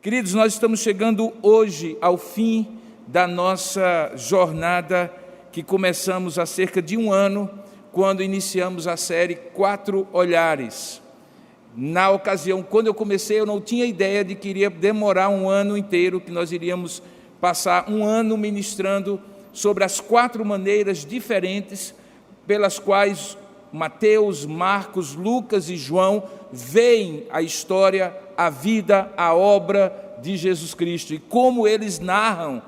Queridos, nós estamos chegando hoje ao fim da nossa jornada que começamos há cerca de um ano, quando iniciamos a série 4 Olhares. Na ocasião, quando eu comecei, eu não tinha ideia de que iria demorar um ano inteiro, que nós iríamos passar um ano ministrando sobre as 4 maneiras diferentes pelas quais Mateus, Marcos, Lucas e João veem a história, a vida, a obra de Jesus Cristo e como eles narram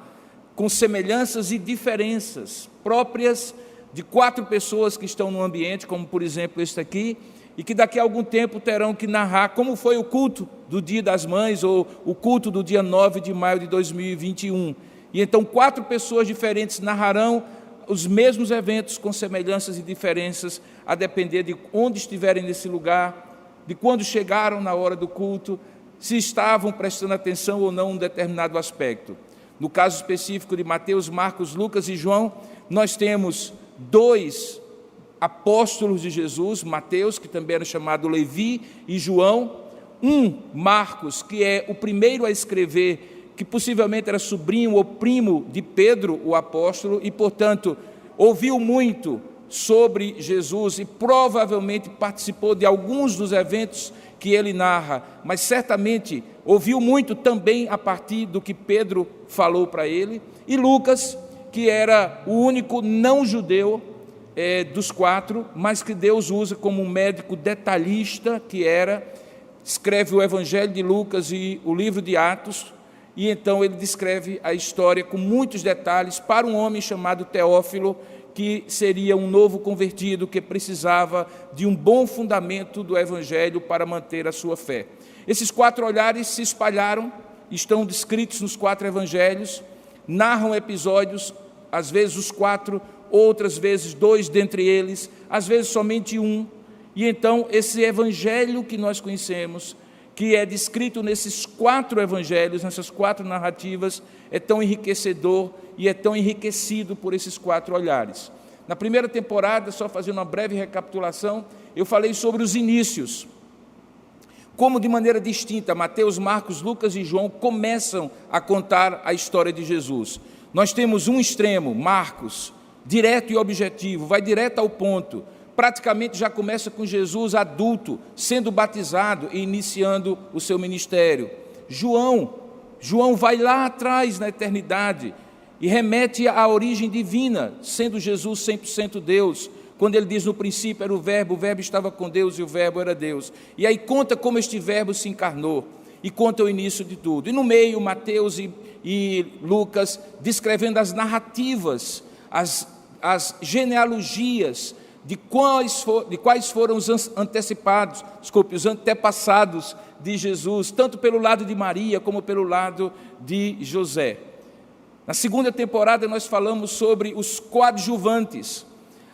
com semelhanças e diferenças próprias de 4 pessoas que estão no ambiente, como por exemplo este aqui, e que daqui a algum tempo terão que narrar como foi o culto do Dia das Mães ou o culto do dia 9 de maio de 2021. E então 4 pessoas diferentes narrarão os mesmos eventos com semelhanças e diferenças, a depender de onde estiverem nesse lugar, de quando chegaram na hora do culto, se estavam prestando atenção ou não a um determinado aspecto. No caso específico de Mateus, Marcos, Lucas e João, nós temos 2 apóstolos de Jesus, Mateus, que também era chamado Levi, e João, Marcos, que é o primeiro a escrever, que possivelmente era sobrinho ou primo de Pedro, o apóstolo, e, portanto, ouviu muito sobre Jesus e provavelmente participou de alguns dos eventos que ele narra, mas certamente ouviu muito também a partir do que Pedro falou para ele, e Lucas, que era o único não-judeu dos 4, mas que Deus usa como um médico detalhista que era, escreve o Evangelho de Lucas e o livro de Atos, e então ele descreve a história com muitos detalhes para um homem chamado Teófilo, que seria um novo convertido, que precisava de um bom fundamento do Evangelho para manter a sua fé. Esses 4 olhares se espalharam, estão descritos nos 4 Evangelhos, narram episódios, às vezes os 4, outras vezes 2 dentre eles, às vezes somente 1. E então esse Evangelho que nós conhecemos, que é descrito nesses 4 evangelhos, nessas 4 narrativas, é tão enriquecedor e é tão enriquecido por esses 4 olhares. Na primeira temporada, só fazendo uma breve recapitulação, eu falei sobre os inícios, como de maneira distinta Mateus, Marcos, Lucas e João começam a contar a história de Jesus. Nós temos um extremo, Marcos, direto e objetivo, vai direto ao ponto, praticamente já começa com Jesus adulto, sendo batizado e iniciando o seu ministério. João vai lá atrás na eternidade e remete à origem divina, sendo Jesus 100% Deus, quando ele diz no princípio era o verbo estava com Deus e o verbo era Deus. E aí conta como este verbo se encarnou e conta o início de tudo. E no meio, Mateus e Lucas descrevendo as narrativas, as genealogias, de quais foram os os antepassados de Jesus, tanto pelo lado de Maria como pelo lado de José. Na segunda temporada nós falamos sobre os coadjuvantes,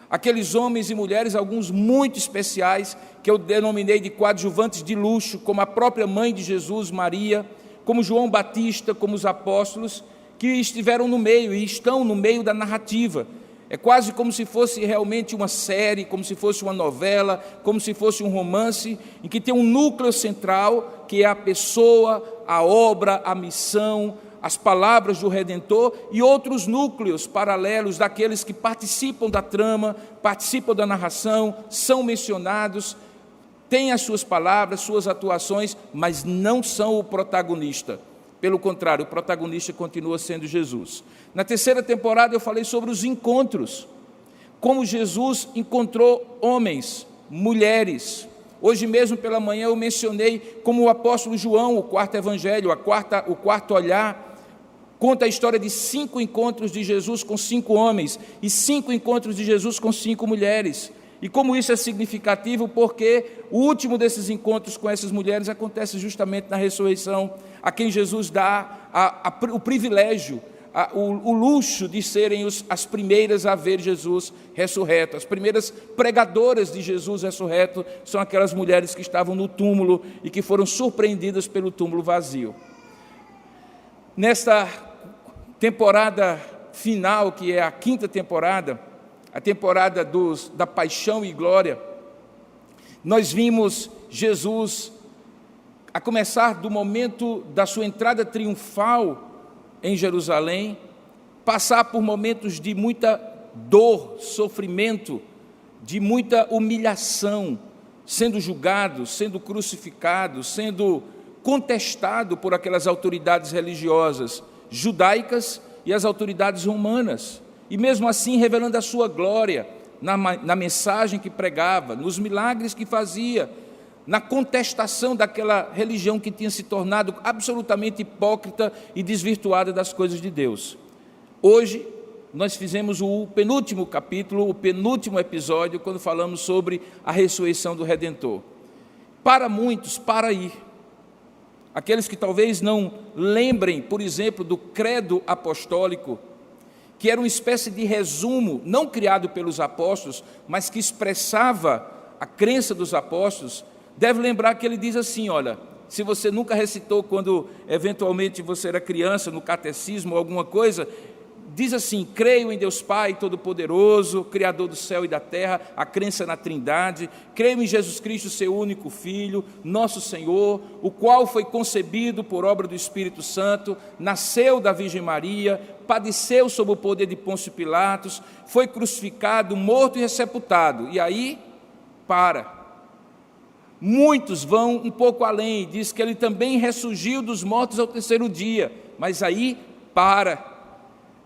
aqueles homens e mulheres, alguns muito especiais, que eu denominei de coadjuvantes de luxo, como a própria mãe de Jesus, Maria, como João Batista, como os apóstolos, que estiveram no meio e estão no meio da narrativa. É quase como se fosse realmente uma série, como se fosse uma novela, como se fosse um romance, em que tem um núcleo central, que é a pessoa, a obra, a missão, as palavras do Redentor, e outros núcleos paralelos daqueles que participam da trama, participam da narração, são mencionados, têm as suas palavras, suas atuações, mas não são o protagonista. Pelo contrário, o protagonista continua sendo Jesus. Na terceira temporada eu falei sobre os encontros, como Jesus encontrou homens, mulheres. Hoje mesmo pela manhã eu mencionei como o apóstolo João, o 4º evangelho, o 4º olhar, conta a história de 5 encontros de Jesus com 5 homens e 5 encontros de Jesus com 5 mulheres. E como isso é significativo, porque o último desses encontros com essas mulheres acontece justamente na ressurreição, a quem Jesus dá o privilégio, o luxo de serem as primeiras a ver Jesus ressurreto. As primeiras pregadoras de Jesus ressurreto são aquelas mulheres que estavam no túmulo e que foram surpreendidas pelo túmulo vazio. Nesta temporada final, que é a 5ª temporada, a temporada da paixão e glória, nós vimos Jesus a começar do momento da sua entrada triunfal em Jerusalém, passar por momentos de muita dor, sofrimento, de muita humilhação, sendo julgado, sendo crucificado, sendo contestado por aquelas autoridades religiosas judaicas e as autoridades romanas, e mesmo assim revelando a sua glória na mensagem que pregava, nos milagres que fazia, na contestação daquela religião que tinha se tornado absolutamente hipócrita e desvirtuada das coisas de Deus. Hoje, nós fizemos o penúltimo capítulo, o penúltimo episódio, quando falamos sobre a ressurreição do Redentor. Para muitos, para aí, aqueles que talvez não lembrem, por exemplo, do credo apostólico, que era uma espécie de resumo, não criado pelos apóstolos, mas que expressava a crença dos apóstolos, deve lembrar que ele diz assim, olha, se você nunca recitou quando eventualmente você era criança, no catecismo ou alguma coisa, diz assim: creio em Deus Pai Todo-Poderoso, Criador do céu e da terra, a crença na Trindade, creio em Jesus Cristo, seu único Filho, nosso Senhor, o qual foi concebido por obra do Espírito Santo, nasceu da Virgem Maria, padeceu sob o poder de Pôncio Pilatos, foi crucificado, morto e sepultado. E aí, para. Muitos vão um pouco além, diz que ele também ressurgiu dos mortos ao terceiro dia, mas aí, para.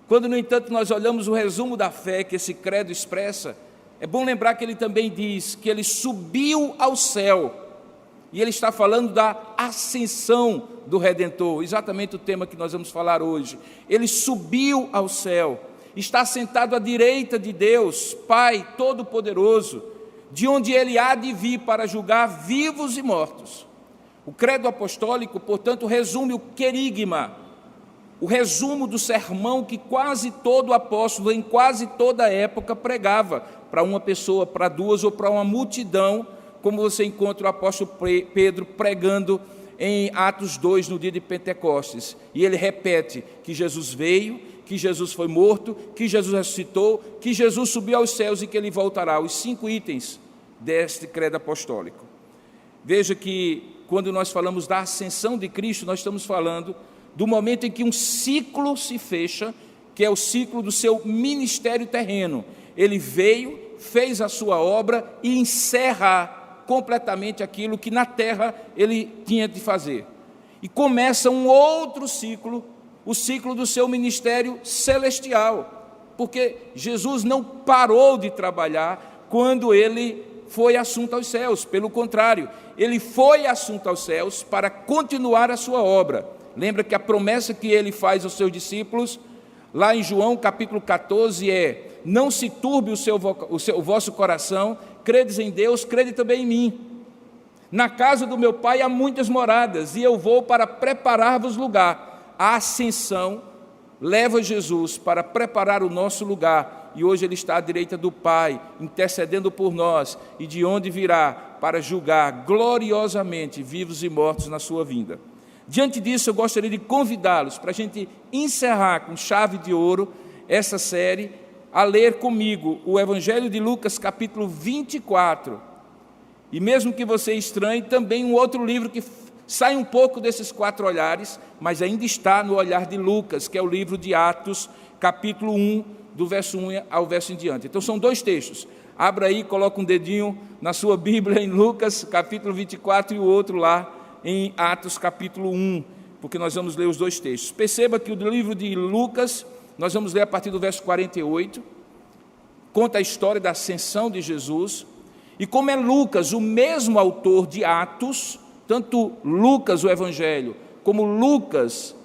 Quando, no entanto, nós olhamos o resumo da fé que esse credo expressa, é bom lembrar que ele também diz que ele subiu ao céu, e ele está falando da ascensão do Redentor, exatamente o tema que nós vamos falar hoje. Ele subiu ao céu, está sentado à direita de Deus, Pai Todo-Poderoso, de onde ele há de vir para julgar vivos e mortos. O credo apostólico, portanto, resume o querigma, o resumo do sermão que quase todo apóstolo, em quase toda época, pregava para uma pessoa, para duas ou para uma multidão, como você encontra o apóstolo Pedro pregando em Atos 2, no dia de Pentecostes. E ele repete que Jesus veio, que Jesus foi morto, que Jesus ressuscitou, que Jesus subiu aos céus e que ele voltará. Os 5 itens deste credo apostólico. Veja que quando nós falamos da ascensão de Cristo, nós estamos falando do momento em que um ciclo se fecha, que é o ciclo do seu ministério terreno. Ele veio, fez a sua obra e encerra completamente aquilo que na terra ele tinha de fazer. E começa um outro ciclo, o ciclo do seu ministério celestial, porque Jesus não parou de trabalhar quando ele foi assunto aos céus, pelo contrário, ele foi assunto aos céus para continuar a sua obra. Lembra que a promessa que ele faz aos seus discípulos, lá em João capítulo 14, é: não se turbe o vosso coração, credes em Deus, crede também em mim. Na casa do meu Pai há muitas moradas, e eu vou para preparar-vos lugar. A ascensão leva Jesus para preparar o nosso lugar, e hoje ele está à direita do Pai, intercedendo por nós, e de onde virá para julgar gloriosamente vivos e mortos na sua vinda. Diante disso, eu gostaria de convidá-los para a gente encerrar com chave de ouro essa série, a ler comigo o Evangelho de Lucas, capítulo 24. E mesmo que você estranhe, também um outro livro que sai um pouco desses 4 olhares, mas ainda está no olhar de Lucas, que é o livro de Atos, capítulo 1, do verso 1 ao verso em diante. Então são 2 textos. Abra aí, coloca um dedinho na sua Bíblia em Lucas, capítulo 24, e o outro lá em Atos capítulo 1, porque nós vamos ler os 2 textos. Perceba que o livro de Lucas, nós vamos ler a partir do verso 48, conta a história da ascensão de Jesus, e como é Lucas, o mesmo autor de Atos, tanto Lucas, o Evangelho, como Lucas,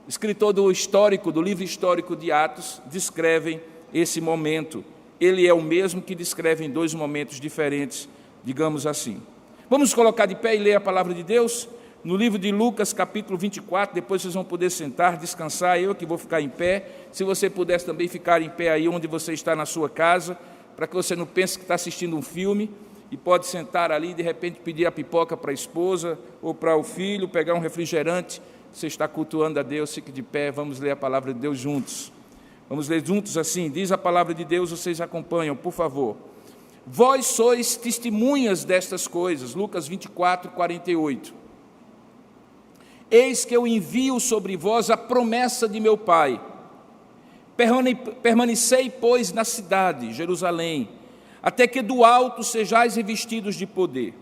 escritor do livro histórico de Atos, descrevem esse momento. Ele é o mesmo que descreve em 2 momentos diferentes, digamos assim. Vamos colocar de pé e ler a palavra de Deus? No livro de Lucas, capítulo 24, depois vocês vão poder sentar, descansar, eu que vou ficar em pé. Se você pudesse também ficar em pé aí onde você está na sua casa, para que você não pense que está assistindo um filme, e pode sentar ali e de repente pedir a pipoca para a esposa ou para o filho, pegar um refrigerante. Você está cultuando a Deus, fique de pé, vamos ler a palavra de Deus juntos. Vamos ler juntos assim, diz a palavra de Deus, vocês acompanham, por favor. Vós sois testemunhas destas coisas, Lucas 24, 48. eis que eu envio sobre vós a promessa de meu Pai. Permanecei, pois, na cidade, Jerusalém, até que do alto sejais revestidos de poder.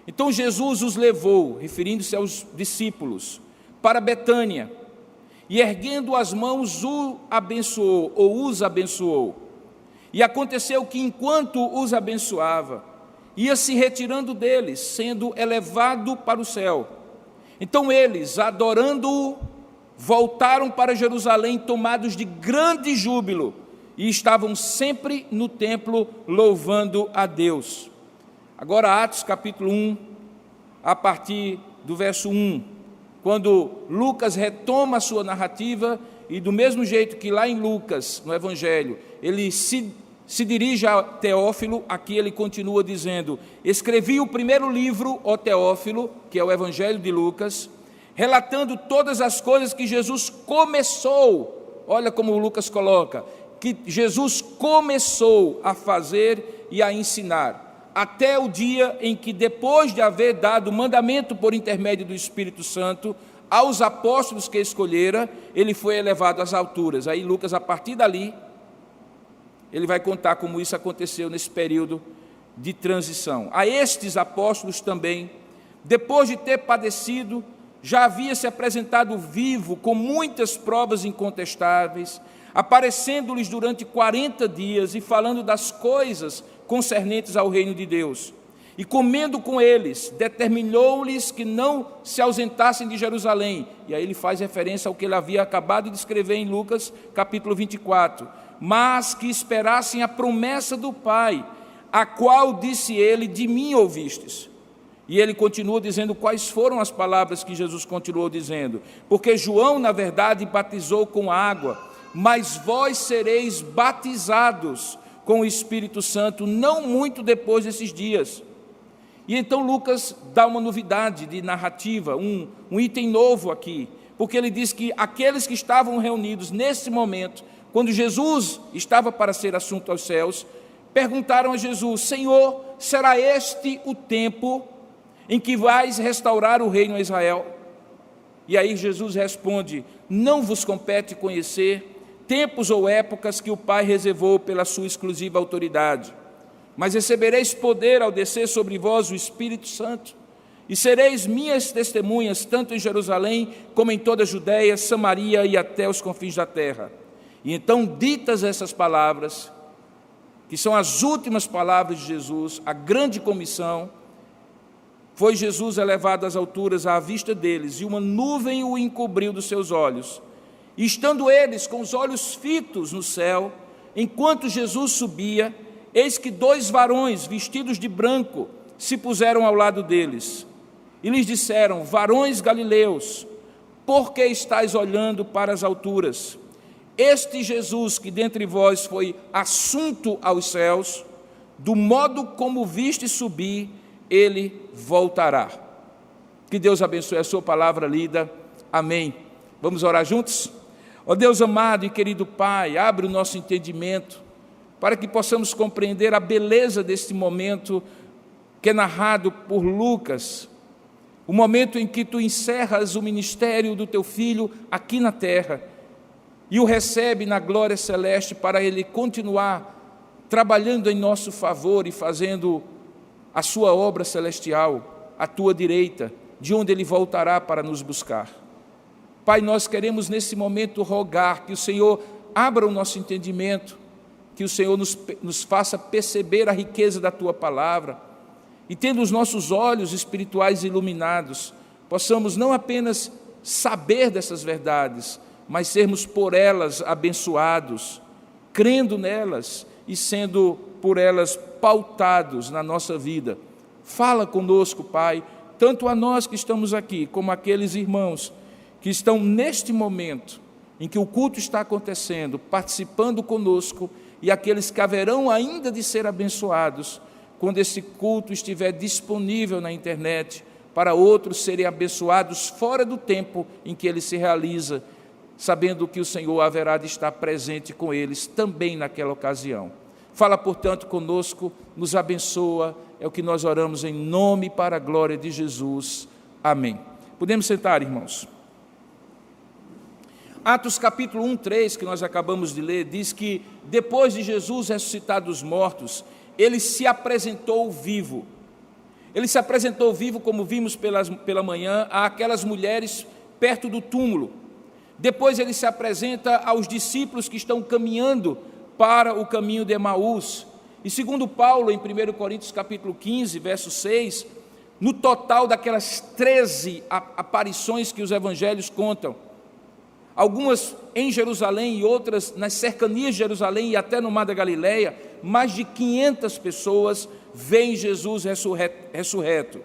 Então Jesus os levou, referindo-se aos discípulos, para Betânia, e erguendo as mãos os abençoou. E aconteceu que, enquanto os abençoava, ia se retirando deles, sendo elevado para o céu. Então eles, adorando-o, voltaram para Jerusalém, tomados de grande júbilo, e estavam sempre no templo louvando a Deus. Agora Atos capítulo 1, a partir do verso 1, quando Lucas retoma a sua narrativa, e do mesmo jeito que lá em Lucas, no Evangelho, ele se dirige a Teófilo, aqui ele continua dizendo: escrevi o primeiro livro, ó Teófilo, que é o Evangelho de Lucas, relatando todas as coisas que Jesus começou, olha como Lucas coloca, que Jesus começou a fazer e a ensinar, até o dia em que, depois de haver dado mandamento por intermédio do Espírito Santo aos apóstolos que escolhera, ele foi elevado às alturas. Aí Lucas, a partir dali, ele vai contar como isso aconteceu nesse período de transição. A estes apóstolos também, depois de ter padecido, já havia se apresentado vivo com muitas provas incontestáveis, aparecendo-lhes durante 40 dias e falando das coisas concernentes ao reino de Deus. E comendo com eles, determinou-lhes que não se ausentassem de Jerusalém. E aí ele faz referência ao que ele havia acabado de escrever em Lucas, capítulo 24. Mas que esperassem a promessa do Pai, a qual disse ele: de mim ouvistes. E ele continua dizendo quais foram as palavras que Jesus continuou dizendo. Porque João, na verdade, batizou com água, mas vós sereis batizados com o Espírito Santo, não muito depois desses dias. E então Lucas dá uma novidade de narrativa, um item novo aqui, porque ele diz que aqueles que estavam reunidos nesse momento, quando Jesus estava para ser assunto aos céus, perguntaram a Jesus: Senhor, será este o tempo em que vais restaurar o reino a Israel? E aí Jesus responde: não vos compete conhecer tempos ou épocas que o Pai reservou pela sua exclusiva autoridade, mas recebereis poder ao descer sobre vós o Espírito Santo, e sereis minhas testemunhas, tanto em Jerusalém, como em toda a Judéia, Samaria e até os confins da terra. E então, ditas essas palavras, que são as últimas palavras de Jesus, a grande comissão, foi Jesus elevado às alturas à vista deles, e uma nuvem o encobriu dos seus olhos. E estando eles com os olhos fitos no céu, enquanto Jesus subia, eis que 2 varões vestidos de branco se puseram ao lado deles. E lhes disseram: varões galileus, por que estáis olhando para as alturas? Este Jesus que dentre vós foi assunto aos céus, do modo como viste subir, ele voltará. Que Deus abençoe a sua palavra lida. Amém. Vamos orar juntos? Ó Deus amado e querido Pai, abre o nosso entendimento para que possamos compreender a beleza deste momento que é narrado por Lucas, o momento em que tu encerras o ministério do teu Filho aqui na terra e o recebe na glória celeste para ele continuar trabalhando em nosso favor e fazendo a sua obra celestial à tua direita, de onde ele voltará para nos buscar. Pai, nós queremos nesse momento rogar que o Senhor abra o nosso entendimento, que o Senhor nos faça perceber a riqueza da tua palavra, e tendo os nossos olhos espirituais iluminados, possamos não apenas saber dessas verdades, mas sermos por elas abençoados, crendo nelas e sendo por elas pautados na nossa vida. Fala conosco, Pai, tanto a nós que estamos aqui, como aqueles irmãos que estão neste momento em que o culto está acontecendo, participando conosco, e aqueles que haverão ainda de ser abençoados, quando esse culto estiver disponível na internet, para outros serem abençoados fora do tempo em que ele se realiza, sabendo que o Senhor haverá de estar presente com eles também naquela ocasião. Fala, portanto, conosco, nos abençoa, é o que nós oramos em nome e para a glória de Jesus. Amém. Podemos sentar, irmãos. Atos capítulo 1, 3, que nós acabamos de ler, diz que depois de Jesus ressuscitar dos mortos, ele se apresentou vivo. Ele se apresentou vivo, como vimos pela manhã, àquelas mulheres perto do túmulo. Depois ele se apresenta aos discípulos que estão caminhando para o caminho de Emaús. E segundo Paulo, em 1 Coríntios capítulo 15, verso 6, no total daquelas 13 aparições que os evangelhos contam, algumas em Jerusalém e outras nas cercanias de Jerusalém e até no Mar da Galileia, mais de 500 pessoas veem Jesus ressurreto.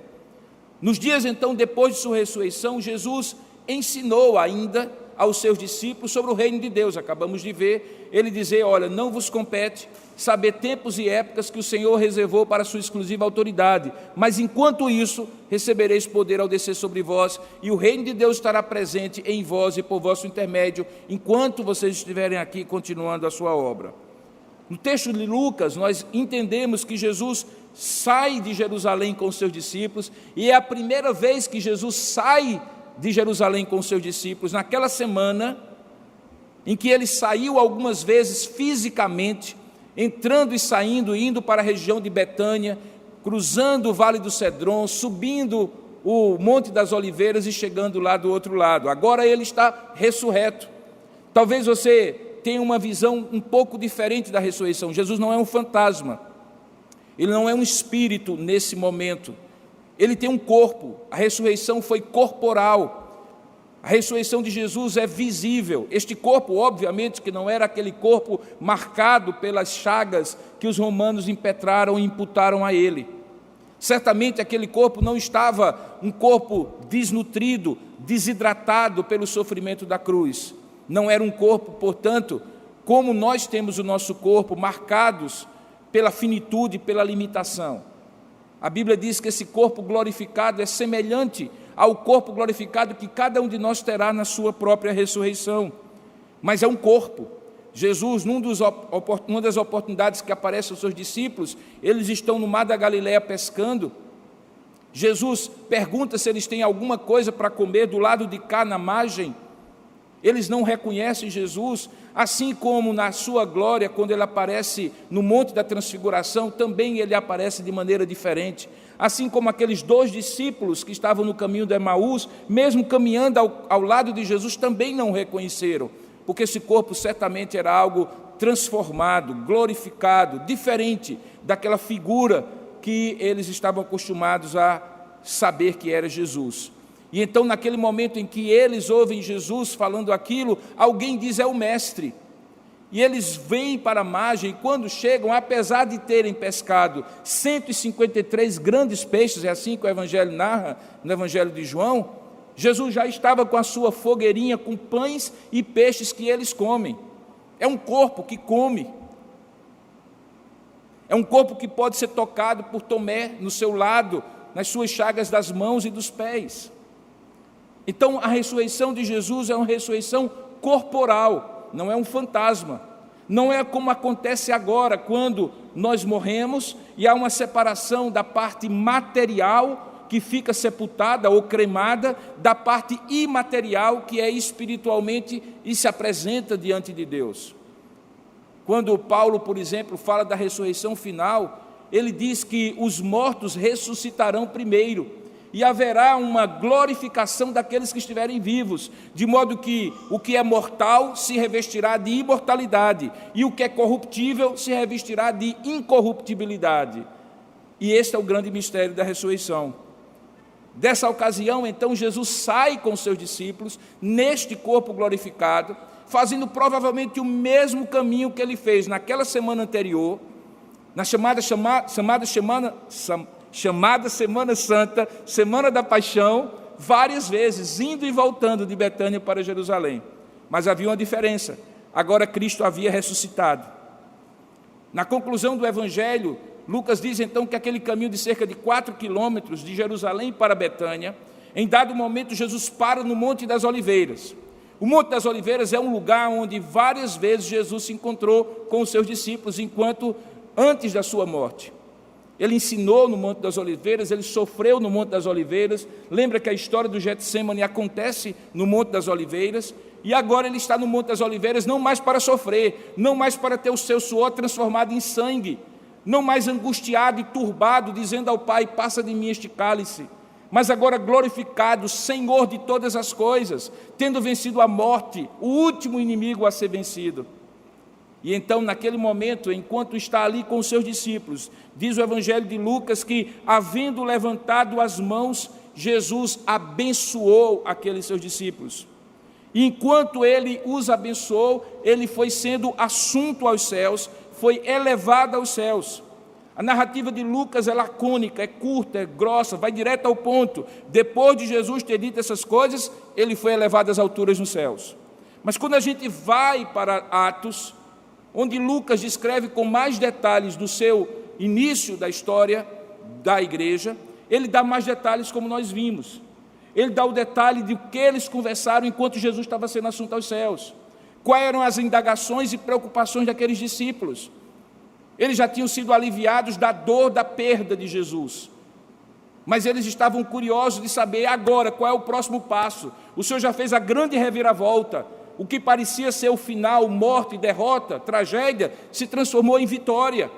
Nos dias então depois de sua ressurreição, Jesus ensinou ainda aos seus discípulos sobre o reino de Deus. Acabamos de ver ele dizer: olha, não vos compete saber tempos e épocas que o Senhor reservou para a sua exclusiva autoridade, mas enquanto isso, recebereis poder ao descer sobre vós, e o reino de Deus estará presente em vós e por vosso intermédio, enquanto vocês estiverem aqui continuando a sua obra. No texto de Lucas, nós entendemos que Jesus sai de Jerusalém com os seus discípulos, e é a primeira vez que Jesus sai de Jerusalém com os seus discípulos, naquela semana em que ele saiu algumas vezes fisicamente, entrando e saindo, indo para a região de Betânia, cruzando o Vale do Cedron, subindo o Monte das Oliveiras e chegando lá do outro lado. Agora ele está ressurreto. Talvez você tenha uma visão um pouco diferente da ressurreição. Jesus não é um fantasma, ele não é um espírito nesse momento. Ele tem um corpo, a ressurreição foi corporal. A ressurreição de Jesus é visível. Este corpo, obviamente, que não era aquele corpo marcado pelas chagas que os romanos impetraram e imputaram a ele. Certamente aquele corpo não estava um corpo desnutrido, desidratado pelo sofrimento da cruz. Não era um corpo, portanto, como nós temos o nosso corpo, marcados pela finitude, pela limitação. A Bíblia diz que esse corpo glorificado é semelhante ao corpo glorificado que cada um de nós terá na sua própria ressurreição. Mas é um corpo. Jesus, numa das oportunidades que aparece aos seus discípulos, eles estão no Mar da Galileia pescando. Jesus pergunta se eles têm alguma coisa para comer do lado de cá, na margem. Eles não reconhecem Jesus, assim como na sua glória, quando ele aparece no Monte da Transfiguração, também ele aparece de maneira diferente. Assim como aqueles 2 discípulos que estavam no caminho de Emaús, mesmo caminhando ao lado de Jesus, também não o reconheceram, porque esse corpo certamente era algo transformado, glorificado, diferente daquela figura que eles estavam acostumados a saber que era Jesus. E então, naquele momento em que eles ouvem Jesus falando aquilo, alguém diz: é o mestre. E eles vêm para a margem, e quando chegam, apesar de terem pescado 153 grandes peixes, é assim que o Evangelho narra, no Evangelho de João, Jesus já estava com a sua fogueirinha com pães e peixes que eles comem. É um corpo que come. É um corpo que pode ser tocado por Tomé no seu lado, nas suas chagas das mãos e dos pés. Então, a ressurreição de Jesus é uma ressurreição corporal, não é um fantasma. Não é como acontece agora, quando nós morremos e há uma separação da parte material, que fica sepultada ou cremada, da parte imaterial, que é espiritualmente e se apresenta diante de Deus. Quando Paulo, por exemplo, fala da ressurreição final, ele diz que os mortos ressuscitarão primeiro, e haverá uma glorificação daqueles que estiverem vivos, de modo que o que é mortal se revestirá de imortalidade, e o que é corruptível se revestirá de incorruptibilidade. E este é o grande mistério da ressurreição. Dessa ocasião, então, Jesus sai com seus discípulos, neste corpo glorificado, fazendo provavelmente o mesmo caminho que ele fez naquela semana anterior, na chamada Semana Santa, Semana da Paixão, várias vezes, indo e voltando de Betânia para Jerusalém. Mas havia uma diferença: agora Cristo havia ressuscitado. Na conclusão do Evangelho, Lucas diz então que aquele caminho de cerca de 4 quilômetros de Jerusalém para Betânia, em dado momento Jesus para no Monte das Oliveiras. O Monte das Oliveiras é um lugar onde várias vezes Jesus se encontrou com os seus discípulos antes da sua morte. ele ensinou no Monte das Oliveiras, ele sofreu no Monte das Oliveiras. Lembra que a história do Getsêmani acontece no Monte das Oliveiras, e agora ele está no Monte das Oliveiras não mais para sofrer, não mais para ter o seu suor transformado em sangue, não mais angustiado e turbado, dizendo ao Pai, passa de mim este cálice, mas agora glorificado, Senhor de todas as coisas, tendo vencido a morte, o último inimigo a ser vencido. E então, naquele momento, enquanto está ali com os seus discípulos, diz o Evangelho de Lucas que, havendo levantado as mãos, Jesus abençoou aqueles seus discípulos. E enquanto ele os abençoou, ele foi sendo assunto aos céus, foi elevado aos céus. A narrativa de Lucas é lacônica, é curta, é grossa, vai direto ao ponto. Depois de Jesus ter dito essas coisas, ele foi elevado às alturas nos céus. Mas quando a gente vai para Atos, onde Lucas descreve com mais detalhes do seu início da história da igreja, ele dá mais detalhes como nós vimos. Ele dá o detalhe de que eles conversaram enquanto Jesus estava sendo assunto aos céus. Quais eram as indagações e preocupações daqueles discípulos? Eles já tinham sido aliviados da dor da perda de Jesus, mas eles estavam curiosos de saber agora qual é o próximo passo. O Senhor já fez a grande reviravolta. O que parecia ser o final, morte, derrota, tragédia, se transformou em vitória.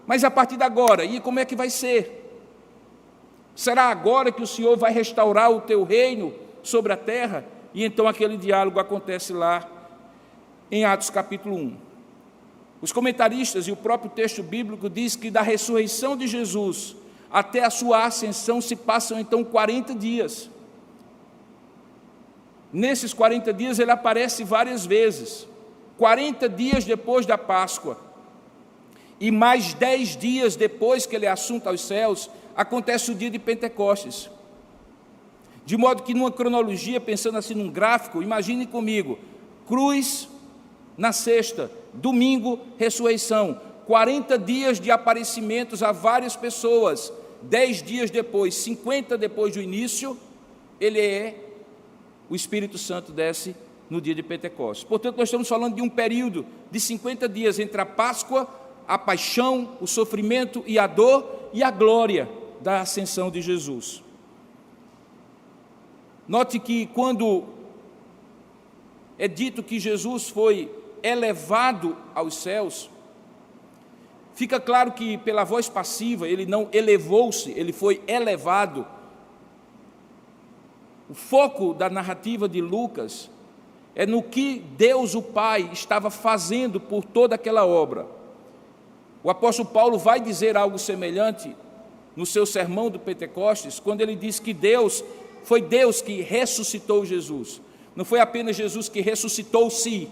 Mas a partir de agora, e como é que vai ser? Será agora que o Senhor vai restaurar o teu reino sobre a terra? E então aquele diálogo acontece lá em Atos capítulo 1. Os comentaristas e o próprio texto bíblico diz que da ressurreição de Jesus até a sua ascensão se passam então 40 dias. Nesses 40 dias ele aparece várias vezes. 40 dias depois da Páscoa e mais 10 dias depois que ele é assunto aos céus, acontece o dia de Pentecostes. De modo que numa cronologia, pensando assim num gráfico, imagine comigo, cruz na sexta, domingo, ressurreição, 40 dias de aparecimentos a várias pessoas, 10 dias depois, 50 depois do início, o Espírito Santo desce no dia de Pentecostes. Portanto, nós estamos falando de um período de 50 dias entre a Páscoa, a paixão, o sofrimento e a dor e a glória da ascensão de Jesus. Note que quando é dito que Jesus foi elevado aos céus, fica claro que pela voz passiva ele não elevou-se, ele foi elevado. O foco da narrativa de Lucas é no que Deus, o Pai, estava fazendo por toda aquela obra. O apóstolo Paulo vai dizer algo semelhante no seu sermão do Pentecostes, quando ele diz que foi Deus que ressuscitou Jesus. Não foi apenas Jesus que ressuscitou-se,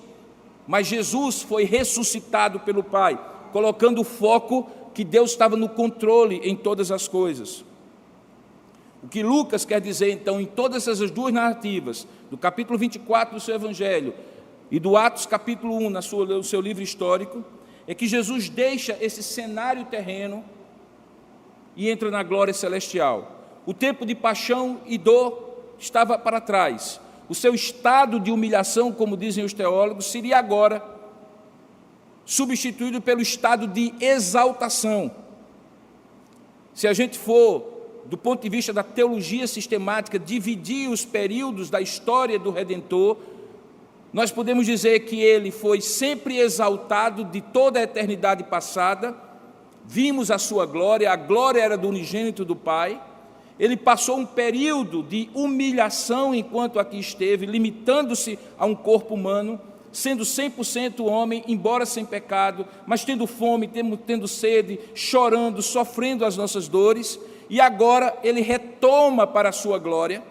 mas Jesus foi ressuscitado pelo Pai, colocando o foco que Deus estava no controle em todas as coisas. O que Lucas quer dizer, então, em todas essas duas narrativas, do capítulo 24 do seu Evangelho e do Atos capítulo 1, no seu livro histórico, é que Jesus deixa esse cenário terreno e entra na glória celestial. O tempo de paixão e dor estava para trás. O seu estado de humilhação, como dizem os teólogos, seria agora substituído pelo estado de exaltação. Se a gente for, do ponto de vista da teologia sistemática, dividir os períodos da história do Redentor, nós podemos dizer que ele foi sempre exaltado de toda a eternidade passada. Vimos a sua glória, a glória era do unigênito do Pai. Ele passou um período de humilhação enquanto aqui esteve, limitando-se a um corpo humano, sendo 100% homem, embora sem pecado, mas tendo fome, tendo sede, chorando, sofrendo as nossas dores, e agora ele retoma para a sua glória,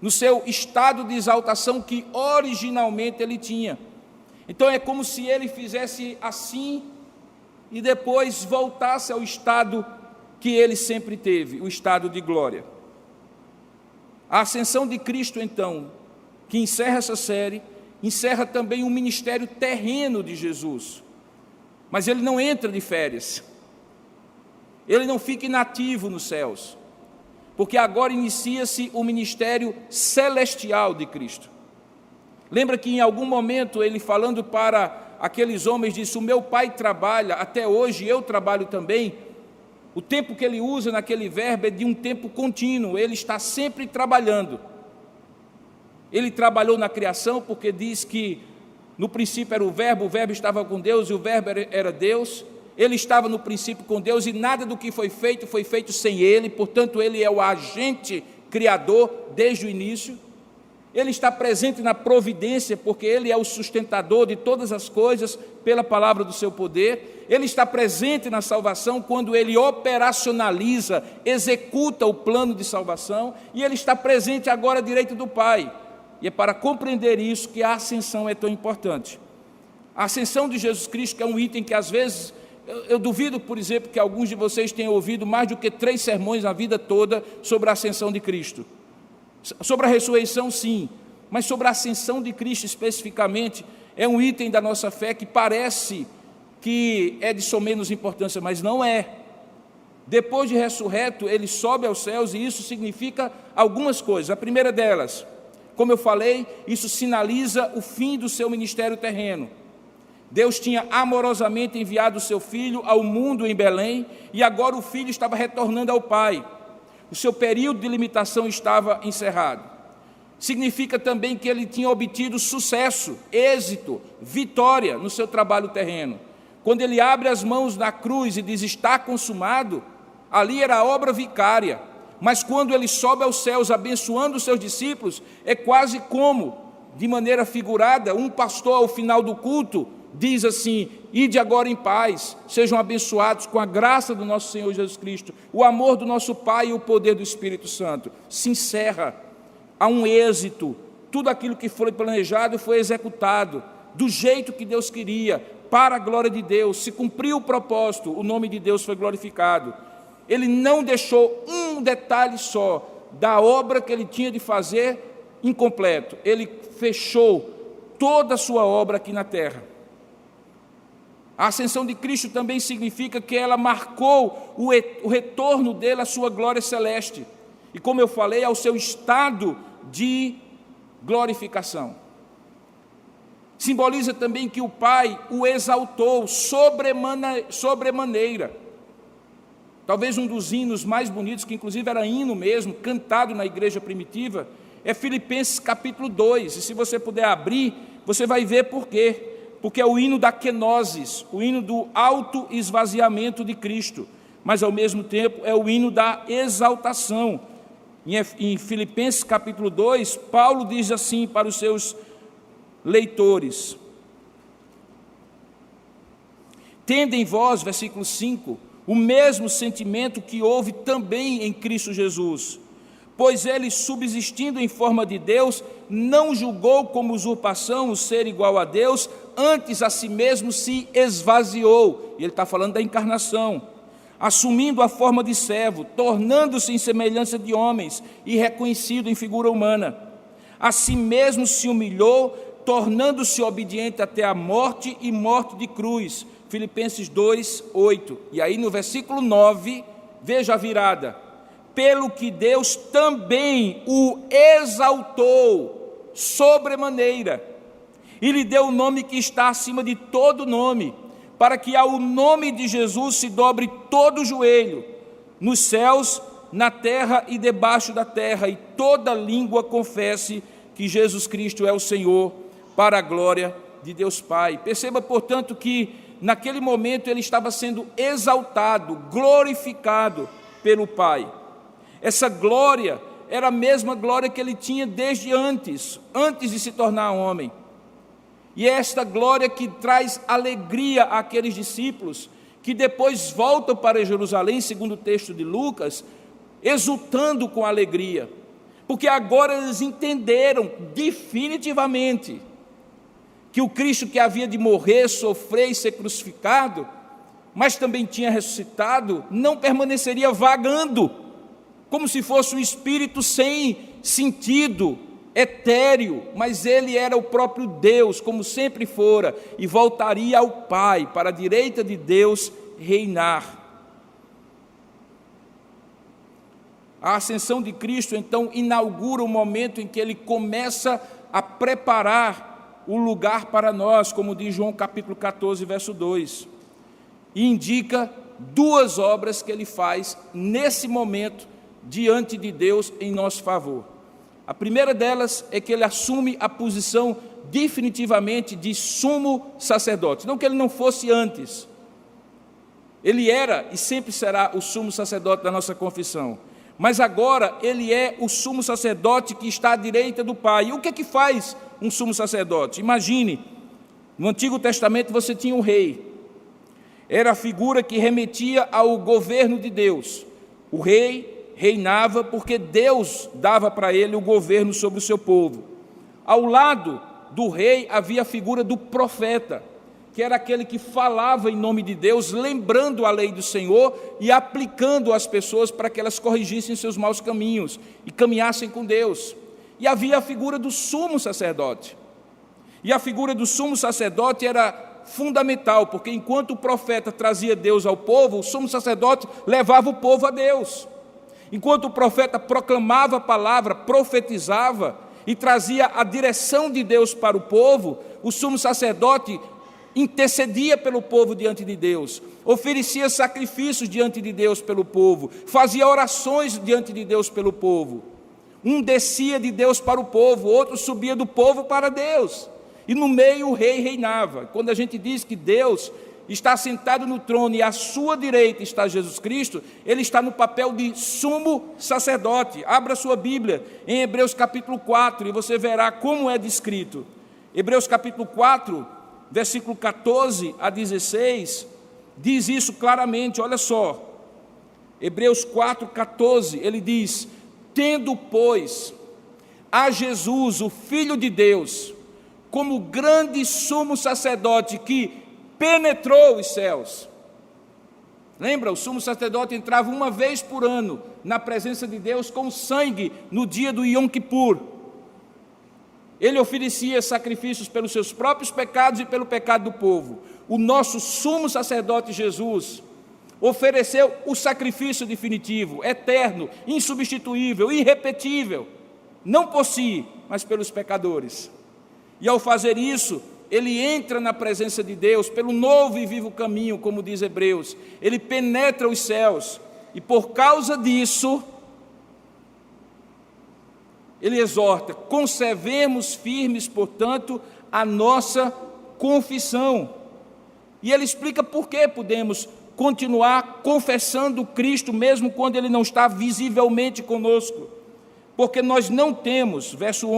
no seu estado de exaltação que originalmente ele tinha. Então é como se ele fizesse assim e depois voltasse ao estado que ele sempre teve, o estado de glória. A ascensão de Cristo, então, que encerra essa série, encerra também o ministério terreno de Jesus. Mas ele não entra de férias. Ele não fica inativo nos céus, porque agora inicia-se o ministério celestial de Cristo. Lembra que em algum momento ele, falando para aqueles homens, disse: o meu Pai trabalha, até hoje eu trabalho também. O tempo que ele usa naquele verbo é de um tempo contínuo, ele está sempre trabalhando. Ele trabalhou na criação porque diz que no princípio era o verbo estava com Deus e o verbo era Deus. Ele estava no princípio com Deus e nada do que foi feito sem ele, portanto ele é o agente criador desde o início. Ele está presente na providência, porque ele é o sustentador de todas as coisas pela palavra do seu poder. Ele está presente na salvação quando ele operacionaliza, executa o plano de salvação, e ele está presente agora à direita do Pai. E é para compreender isso que a ascensão é tão importante. A ascensão de Jesus Cristo, que é um item que às vezes, eu duvido, por exemplo, que alguns de vocês tenham ouvido mais do que 3 sermões na vida toda sobre a ascensão de Cristo. Sobre a ressurreição, sim, mas sobre a ascensão de Cristo especificamente, é um item da nossa fé que parece que é de menos importância, mas não é. Depois de ressurreto, ele sobe aos céus e isso significa algumas coisas. A primeira delas, como eu falei, isso sinaliza o fim do seu ministério terreno. Deus tinha amorosamente enviado o seu Filho ao mundo em Belém e agora o Filho estava retornando ao Pai. O seu período de limitação estava encerrado. Significa também que ele tinha obtido sucesso, êxito, vitória no seu trabalho terreno. Quando ele abre as mãos na cruz e diz, está consumado, ali era a obra vicária. Mas quando ele sobe aos céus abençoando os seus discípulos, é quase como, de maneira figurada, um pastor ao final do culto diz assim, ide agora em paz, sejam abençoados com a graça do nosso Senhor Jesus Cristo, o amor do nosso Pai e o poder do Espírito Santo. Se encerra, há um êxito, tudo aquilo que foi planejado foi executado, do jeito que Deus queria, para a glória de Deus, se cumpriu o propósito, o nome de Deus foi glorificado. Ele não deixou um detalhe só da obra que ele tinha de fazer incompleto, ele fechou toda a sua obra aqui na terra. A ascensão de Cristo também significa que ela marcou o retorno dele à sua glória celeste. E como eu falei, ao seu estado de glorificação. Simboliza também que o Pai o exaltou sobremaneira. Talvez um dos hinos mais bonitos, que inclusive era hino mesmo, cantado na igreja primitiva, é Filipenses capítulo 2. E se você puder abrir, você vai ver por quê. Porque é o hino da kenosis, o hino do auto-esvaziamento de Cristo, mas ao mesmo tempo é o hino da exaltação. Em Filipenses capítulo 2, Paulo diz assim para os seus leitores, tende em vós, versículo 5, o mesmo sentimento que houve também em Cristo Jesus, pois ele, subsistindo em forma de Deus, não julgou como usurpação o ser igual a Deus, antes a si mesmo se esvaziou, e ele está falando da encarnação, assumindo a forma de servo, tornando-se em semelhança de homens e reconhecido em figura humana. A si mesmo se humilhou, tornando-se obediente até a morte e morte de cruz. Filipenses 2, 8. E aí no versículo 9, veja a virada. Pelo que Deus também o exaltou sobremaneira, e lhe deu o nome que está acima de todo nome, para que ao nome de Jesus se dobre todo o joelho, nos céus, na terra e debaixo da terra, e toda língua confesse que Jesus Cristo é o Senhor, para a glória de Deus Pai. Perceba, portanto, que naquele momento ele estava sendo exaltado, glorificado pelo Pai. Essa glória era a mesma glória que ele tinha desde antes de se tornar homem. E é esta glória que traz alegria àqueles discípulos, que depois voltam para Jerusalém, segundo o texto de Lucas, exultando com alegria, porque agora eles entenderam definitivamente que o Cristo que havia de morrer, sofrer e ser crucificado, mas também tinha ressuscitado, não permaneceria vagando, como se fosse um espírito sem sentido, etéreo, mas ele era o próprio Deus, como sempre fora, e voltaria ao Pai, para a direita de Deus reinar. A ascensão de Cristo, então, inaugura o momento em que ele começa a preparar o lugar para nós, como diz João capítulo 14, verso 2, e indica duas obras que ele faz nesse momento diante de Deus em nosso favor. A primeira delas é que ele assume a posição definitivamente de sumo sacerdote. Não que ele não fosse antes. Ele era e sempre será o sumo sacerdote da nossa confissão. Mas agora ele é o sumo sacerdote que está à direita do Pai. E o que é que faz um sumo sacerdote? Imagine, no Antigo Testamento você tinha um rei. Era a figura que remetia ao governo de Deus. O rei reinava porque Deus dava para ele o governo sobre o seu povo. Ao lado do rei havia a figura do profeta, que era aquele que falava em nome de Deus, lembrando a lei do Senhor e aplicando às pessoas para que elas corrigissem seus maus caminhos e caminhassem com Deus. E havia a figura do sumo sacerdote. E a figura do sumo sacerdote era fundamental, porque enquanto o profeta trazia Deus ao povo, o sumo sacerdote levava o povo a Deus. Enquanto o profeta proclamava a palavra, profetizava e trazia a direção de Deus para o povo, o sumo sacerdote intercedia pelo povo diante de Deus, oferecia sacrifícios diante de Deus pelo povo, fazia orações diante de Deus pelo povo. Um descia de Deus para o povo, outro subia do povo para Deus. E no meio o rei reinava. Quando a gente diz que Deus está sentado no trono e à sua direita está Jesus Cristo, ele está no papel de sumo sacerdote. Abra sua Bíblia em Hebreus capítulo 4 e você verá como é descrito. Hebreus capítulo 4, versículo 14 a 16, diz isso claramente, olha só. Hebreus 4, 14, ele diz: tendo, pois, a Jesus, o Filho de Deus, como grande sumo sacerdote que penetrou os céus. Lembra, o sumo sacerdote entrava uma vez por ano na presença de Deus com sangue no dia do Yom Kippur. Ele oferecia sacrifícios pelos seus próprios pecados e pelo pecado do povo. O nosso sumo sacerdote Jesus ofereceu o sacrifício definitivo, eterno, insubstituível, irrepetível, não por si, mas pelos pecadores. E ao fazer isso, ele entra na presença de Deus pelo novo e vivo caminho, como diz Hebreus. Ele penetra os céus e por causa disso, ele exorta: conservemos firmes, portanto, a nossa confissão. E ele explica por que podemos continuar confessando Cristo, mesmo quando ele não está visivelmente conosco. Porque nós não temos, verso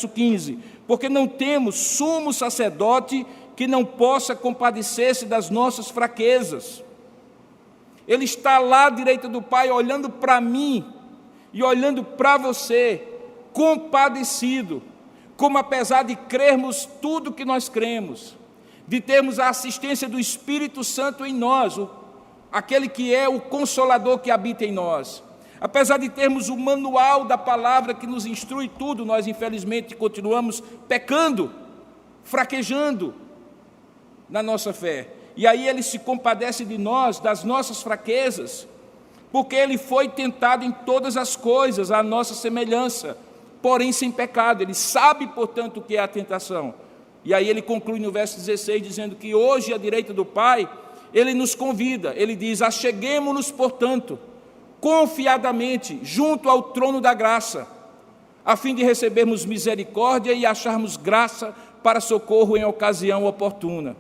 15, porque não temos sumo sacerdote que não possa compadecer-se das nossas fraquezas. Ele está lá à direita do Pai, olhando para mim e olhando para você, compadecido, como apesar de crermos tudo que nós cremos, de termos a assistência do Espírito Santo em nós, aquele que é o Consolador que habita em nós, apesar de termos o manual da palavra que nos instrui tudo, nós infelizmente continuamos pecando, fraquejando na nossa fé. E aí ele se compadece de nós, das nossas fraquezas, porque ele foi tentado em todas as coisas, à nossa semelhança, porém sem pecado. Ele sabe, portanto, o que é a tentação. E aí ele conclui no verso 16, dizendo que hoje, à direita do Pai, ele nos convida, ele diz: acheguemo-nos, portanto, confiadamente, junto ao trono da graça, a fim de recebermos misericórdia e acharmos graça para socorro em ocasião oportuna.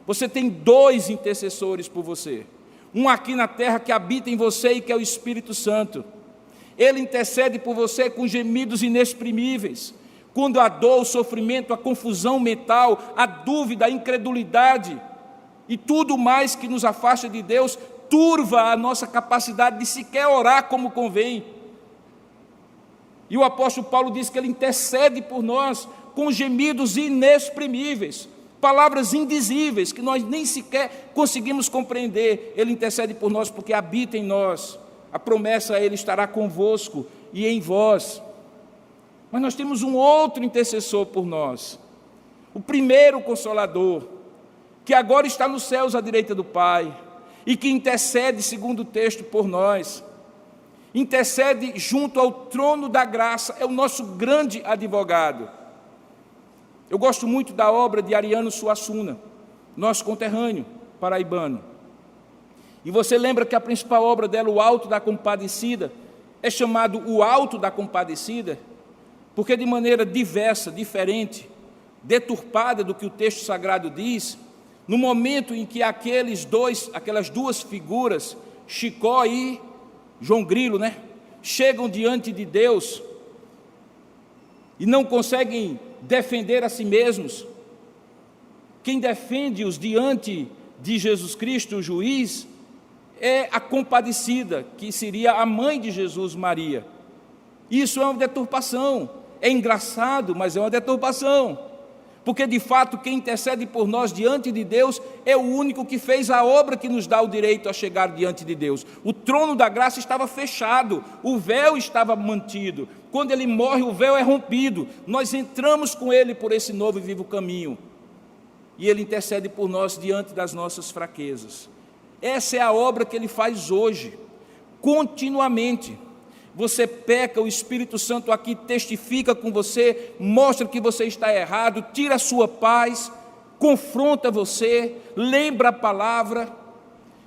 Você tem dois intercessores por você, um aqui na terra que habita em você e que é o Espírito Santo. Ele intercede por você com gemidos inexprimíveis, quando a dor, o sofrimento, a confusão mental, a dúvida, a incredulidade e tudo mais que nos afasta de Deus turva a nossa capacidade de sequer orar como convém. E o apóstolo Paulo diz que ele intercede por nós com gemidos inexprimíveis, palavras indizíveis que nós nem sequer conseguimos compreender. Ele intercede por nós porque habita em nós. A promessa é: ele estará convosco e em vós. Mas nós temos um outro intercessor por nós, o primeiro Consolador, que agora está nos céus à direita do Pai, e que intercede, segundo o texto, por nós. Intercede junto ao trono da graça, é o nosso grande advogado. Eu gosto muito da obra de Ariano Suassuna, nosso conterrâneo paraibano. E você lembra que a principal obra dela, o Alto da Compadecida, é chamado o Alto da Compadecida, porque de maneira diversa, diferente, deturpada do que o texto sagrado diz, no momento em que aquelas duas figuras, Chicó e João Grilo, chegam diante de Deus e não conseguem defender a si mesmos, quem defende-os diante de Jesus Cristo, o juiz, é a Compadecida, que seria a mãe de Jesus, Maria. Isso é uma deturpação. É engraçado, mas é uma deturpação. Porque, de fato, quem intercede por nós diante de Deus é o único que fez a obra que nos dá o direito a chegar diante de Deus. O trono da graça estava fechado, o véu estava mantido. Quando ele morre, o véu é rompido. Nós entramos com ele por esse novo e vivo caminho. E ele intercede por nós diante das nossas fraquezas. Essa é a obra que ele faz hoje, continuamente. Você peca, o Espírito Santo aqui testifica com você, mostra que você está errado, tira a sua paz, confronta você, lembra a palavra,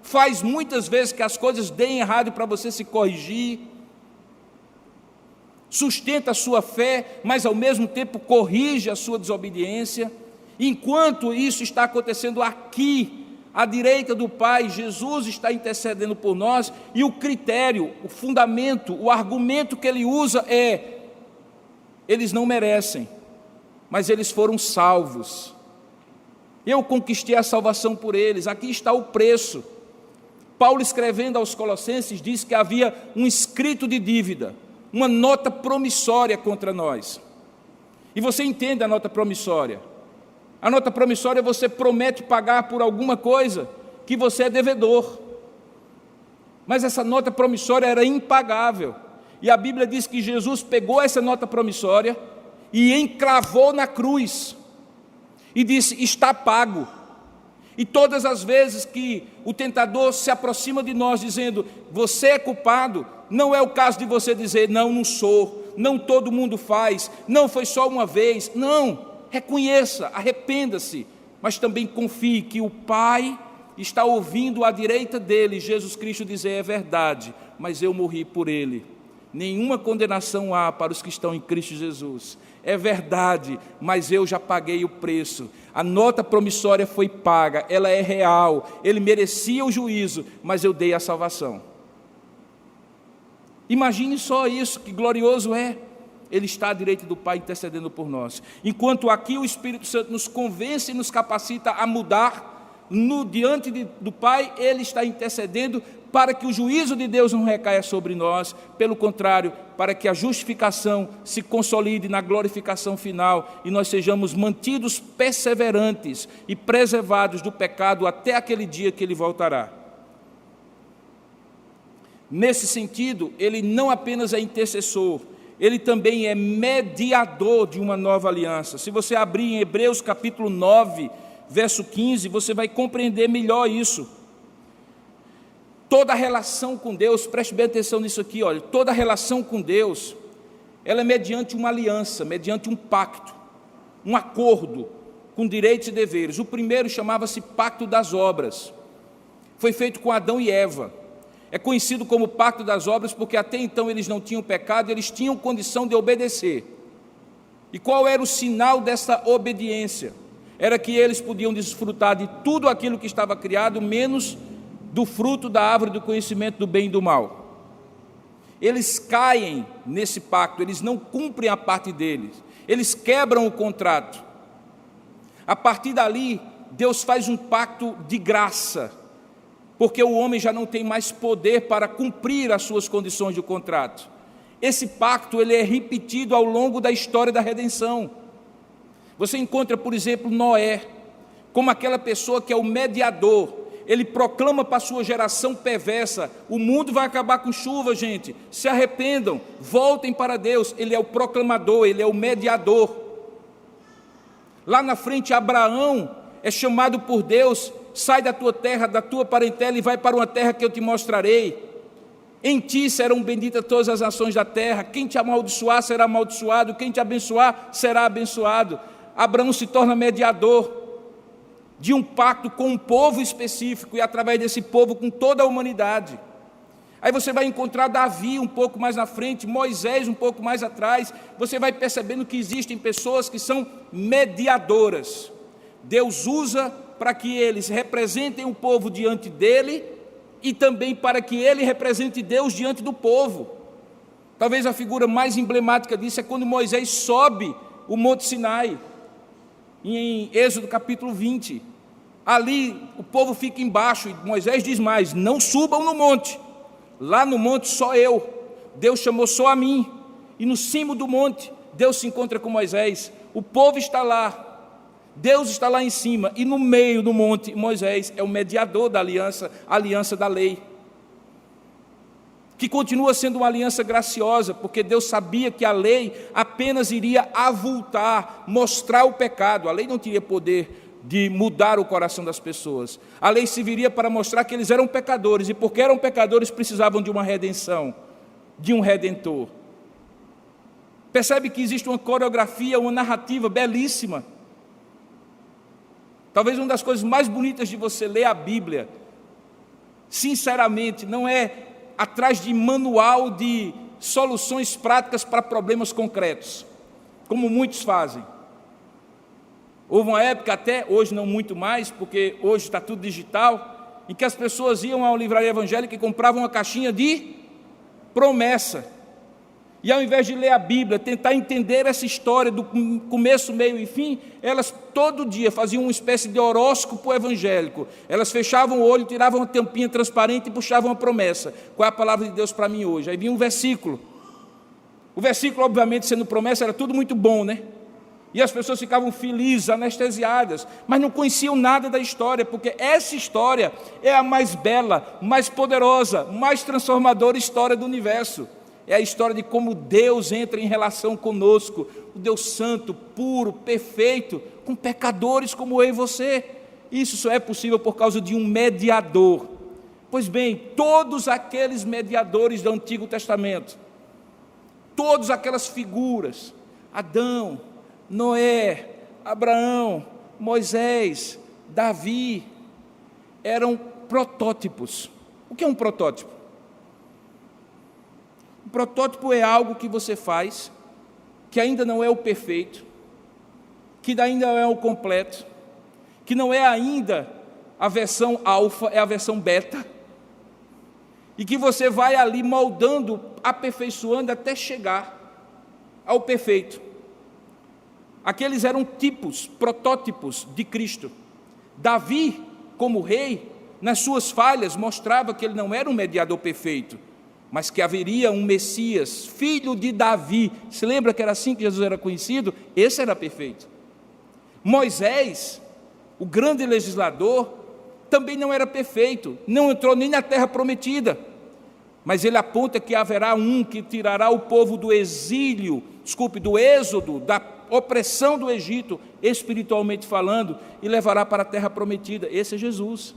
faz muitas vezes que as coisas deem errado para você se corrigir, sustenta a sua fé, mas ao mesmo tempo corrige a sua desobediência. Enquanto isso está acontecendo aqui, à direita do Pai, Jesus está intercedendo por nós, e o critério, o fundamento, o argumento que ele usa é: eles não merecem, mas eles foram salvos. Eu conquistei a salvação por eles, aqui está o preço. Paulo, escrevendo aos Colossenses, diz que havia um escrito de dívida, uma nota promissória contra nós. E você entende a nota promissória? A nota promissória, você promete pagar por alguma coisa que você é devedor. Mas essa nota promissória era impagável. E a Bíblia diz que Jesus pegou essa nota promissória e encravou na cruz. E disse: está pago. E todas as vezes que o tentador se aproxima de nós dizendo: você é culpado, não é o caso de você dizer: não, não sou, não todo mundo faz, não foi só uma vez. Não. Reconheça, arrependa-se, mas também confie que o Pai está ouvindo à direita dele Jesus Cristo dizer: é verdade, mas eu morri por ele. Nenhuma condenação há para os que estão em Cristo Jesus. É verdade, mas eu já paguei o preço. A nota promissória foi paga, ela é real. Ele merecia o juízo, mas eu dei a salvação. Imagine só isso, que glorioso é. Ele está à direita do Pai intercedendo por nós. Enquanto aqui o Espírito Santo nos convence e nos capacita a mudar, diante do Pai, ele está intercedendo para que o juízo de Deus não recaia sobre nós. Pelo contrário, para que a justificação se consolide na glorificação final e nós sejamos mantidos perseverantes e preservados do pecado até aquele dia que ele voltará. Nesse sentido, ele não apenas é intercessor, ele também é mediador de uma nova aliança. Se você abrir em Hebreus capítulo 9, verso 15, você vai compreender melhor isso. Toda relação com Deus, preste bem atenção nisso aqui, olha, toda relação com Deus, ela é mediante uma aliança, mediante um pacto, um acordo com direitos e deveres. O primeiro chamava-se Pacto das Obras, foi feito com Adão e Eva. É conhecido como Pacto das Obras porque até então eles não tinham pecado, eles tinham condição de obedecer. E qual era o sinal dessa obediência? Era que eles podiam desfrutar de tudo aquilo que estava criado, menos do fruto da árvore do conhecimento do bem e do mal. Eles caem nesse pacto, eles não cumprem a parte deles, eles quebram o contrato. A partir dali, Deus faz um pacto de graça, porque o homem já não tem mais poder para cumprir as suas condições de contrato. Esse pacto ele é repetido ao longo da história da redenção. Você encontra, por exemplo, Noé, como aquela pessoa que é o mediador. Ele proclama para a sua geração perversa: o mundo vai acabar com chuva, gente, se arrependam, voltem para Deus. Ele é o proclamador, ele é o mediador. Lá na frente, Abraão é chamado por Deus: sai da tua terra, da tua parentela e vai para uma terra que eu te mostrarei. Em ti serão benditas todas as nações da terra. Quem te amaldiçoar será amaldiçoado, quem te abençoar será abençoado. Abraão se torna mediador. de um pacto com um povo específico e através desse povo com toda a humanidade. Aí você vai encontrar Davi um pouco mais na frente, Moisés um pouco mais atrás. Você vai percebendo que existem pessoas que são mediadoras. Deus usa para que eles representem o povo diante dele e também para que ele represente Deus diante do povo. Talvez a figura mais emblemática disso é quando Moisés sobe o Monte Sinai, em Êxodo capítulo 20. Ali o povo fica embaixo e Moisés diz mais: não subam no monte. Lá no monte só eu, Deus chamou só a mim, e no cimo do monte Deus se encontra com Moisés, o povo está lá, Deus está lá em cima, e no meio do monte Moisés é o mediador da aliança, a aliança da lei, que continua sendo uma aliança graciosa, porque Deus sabia que a lei apenas iria avultar, mostrar o pecado. A lei não teria poder de mudar o coração das pessoas. A lei serviria para mostrar que eles eram pecadores, e porque eram pecadores precisavam de uma redenção, de um redentor. Percebe que existe uma coreografia, uma narrativa belíssima. Talvez uma das coisas mais bonitas de você ler a Bíblia, sinceramente, não é atrás de manual de soluções práticas para problemas concretos, como muitos fazem. Houve uma época, até hoje não muito mais, porque hoje está tudo digital, em que as pessoas iam à livraria evangélica e compravam uma caixinha de promessa. E ao invés de ler a Bíblia, tentar entender essa história do começo, meio e fim, elas todo dia faziam uma espécie de horóscopo evangélico. Elas fechavam o olho, tiravam uma tampinha transparente e puxavam uma promessa. Qual é a palavra de Deus para mim hoje? Aí vinha um versículo. O versículo, obviamente, sendo promessa, era tudo muito bom, né? E as pessoas ficavam felizes, anestesiadas, mas não conheciam nada da história, porque essa história é a mais bela, mais poderosa, mais transformadora história do universo. É a história de como Deus entra em relação conosco, o Deus santo, puro, perfeito, com pecadores como eu e você. Isso só é possível por causa de um mediador. Pois bem, todos aqueles mediadores do Antigo Testamento, todas aquelas figuras, Adão, Noé, Abraão, Moisés, Davi, eram protótipos. O que é um protótipo? Um protótipo é algo que você faz, que ainda não é o perfeito, que ainda não é o completo, que não é ainda a versão alfa, é a versão beta, e que você vai ali moldando, aperfeiçoando até chegar ao perfeito. Aqueles eram tipos, protótipos de Cristo. Davi, como rei, nas suas falhas, mostrava que ele não era um mediador perfeito, mas que haveria um Messias, filho de Davi. Se lembra que era assim que Jesus era conhecido? Esse era perfeito. Moisés, o grande legislador, também não era perfeito, não entrou nem na terra prometida, mas ele aponta que haverá um que tirará o povo do exílio, do êxodo, da opressão do Egito, espiritualmente falando, e levará para a terra prometida. Esse é Jesus.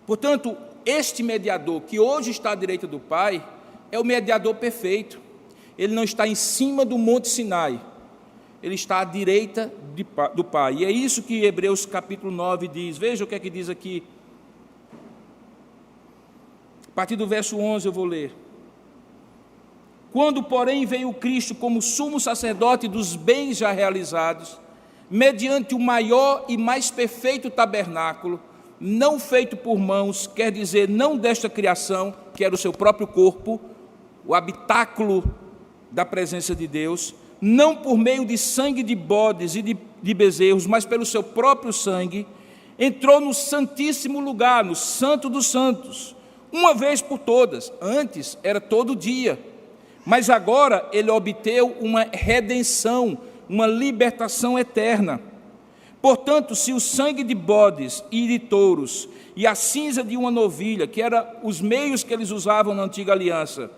Portanto, este mediador que hoje está à direita do Pai, é o mediador perfeito. Ele não está em cima do Monte Sinai, ele está à direita do Pai. E é isso que Hebreus capítulo 9 diz. Veja o que é que diz aqui. A partir do verso 11 eu vou ler. Quando, porém, veio Cristo como sumo sacerdote dos bens já realizados, mediante o maior e mais perfeito tabernáculo, não feito por mãos, quer dizer, não desta criação, que era o seu próprio corpo, o habitáculo da presença de Deus, não por meio de sangue de bodes e de bezerros, mas pelo seu próprio sangue, entrou no santíssimo lugar, no santo dos santos, uma vez por todas. Antes era todo dia, mas agora ele obteve uma redenção, uma libertação eterna. Portanto, se o sangue de bodes e de touros e a cinza de uma novilha, que eram os meios que eles usavam na antiga aliança,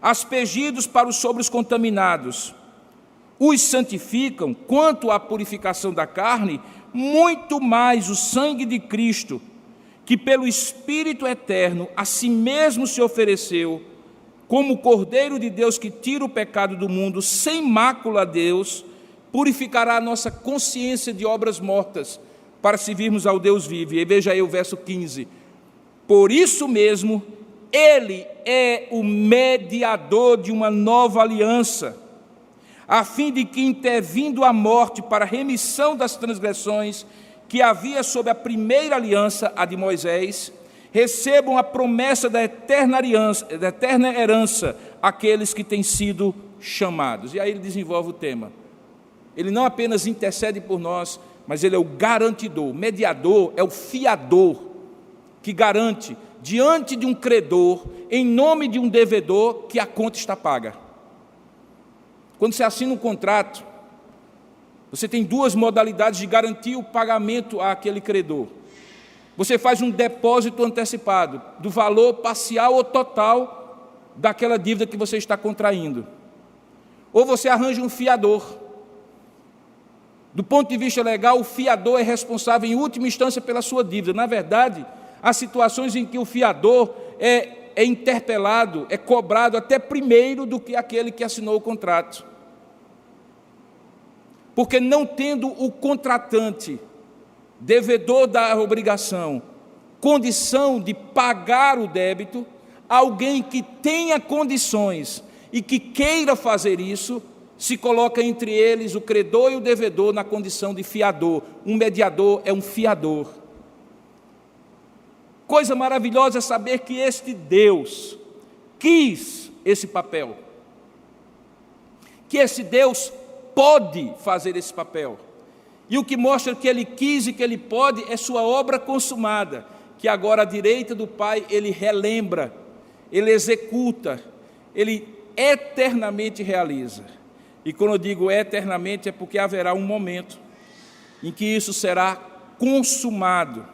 aspergidos sobre os contaminados, os santificam, quanto à purificação da carne, muito mais o sangue de Cristo, que pelo Espírito eterno a si mesmo se ofereceu, como o Cordeiro de Deus que tira o pecado do mundo, sem mácula a Deus, purificará a nossa consciência de obras mortas, para servirmos ao Deus vivo. E veja aí o verso 15. Por isso mesmo, Ele é o mediador de uma nova aliança, a fim de que, intervindo a morte para a remissão das transgressões que havia sob a primeira aliança, a de Moisés, recebam a promessa da eterna herança aqueles que têm sido chamados. E aí ele desenvolve o tema. Ele não apenas intercede por nós, mas ele é o garantidor. O mediador é o fiador que garante diante de um credor, em nome de um devedor, que a conta está paga. Quando você assina um contrato, você tem duas modalidades de garantir o pagamento àquele credor. Você faz um depósito antecipado do valor parcial ou total daquela dívida que você está contraindo. Ou você arranja um fiador. Do ponto de vista legal, o fiador é responsável em última instância pela sua dívida. Na verdade, há situações em que o fiador é interpelado, é cobrado até primeiro do que aquele que assinou o contrato. Porque não tendo o contratante, devedor da obrigação, condição de pagar o débito, alguém que tenha condições e que queira fazer isso, se coloca entre eles, o credor e o devedor, na condição de fiador. Um mediador é um fiador. Coisa maravilhosa é saber que este Deus quis esse papel, que esse Deus pode fazer esse papel, e o que mostra que Ele quis e que Ele pode é sua obra consumada, que agora à direita do Pai Ele relembra, Ele executa, Ele eternamente realiza. E quando eu digo eternamente é porque haverá um momento em que isso será consumado.